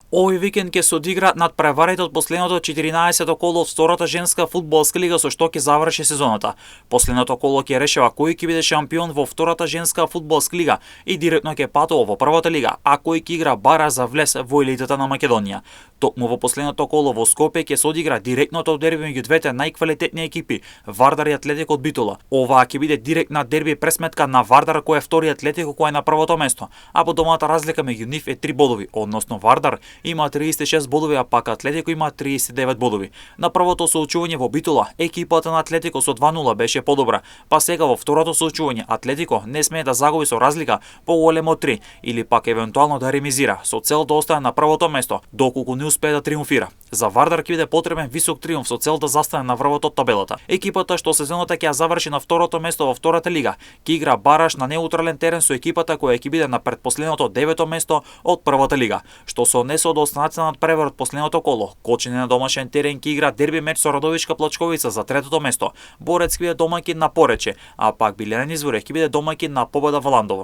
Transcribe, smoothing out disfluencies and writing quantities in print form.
Овој викенд ќе се одигра надпреварите од последното 14-то коло од втората женска фудбалска лига со што ќе заврши сезоната. Последното коло ќе решава кој ќе биде шампион во втората женска фудбалска лига и директно ќе патува во првата лига, а кој ќе игра бара за влез во елитата на Македонија. Токму во последното коло во Скопје ќе се одигра директното дерби меѓу двете најквалитетни екипи, Вардар и Атлетико од Битола. Оваа ќе биде директна дерби пресметка на Вардар кој е втори, Атлетико кој е на првото место, а по домата разлика меѓу нив е 3 бодови, односно Вардар има 36 бодови, а пак Атлетико има 39 бодови. На првото соочување во Битола, екипата на Атлетико со 2:0 беше подобра, па сега во второто соочување Атлетико не смее да загуби со разлика поголема од 3 или пак евентуално да ремизира со цел да остане на првото место, доколку не успее да триумфира. За Вардар ќе биде потребен висок триумф со цел да застане на врвот од табелата. Екипата што сезоната ќе ја заврши на второто место во втората лига, ќе игра бараш на неутрален терен со екипата која ќе биде на предпоследното 9-то место од првата лига, што со однесе од останатите на надпревар од последното коло. Кочине на домашен терен ќе игра дерби меч со Радовишка Плачковица за третото место. Борец ќе биде домаќин на Порече, а пак Билјанин Изворе ќе биде домаќин на Победа во Ландово.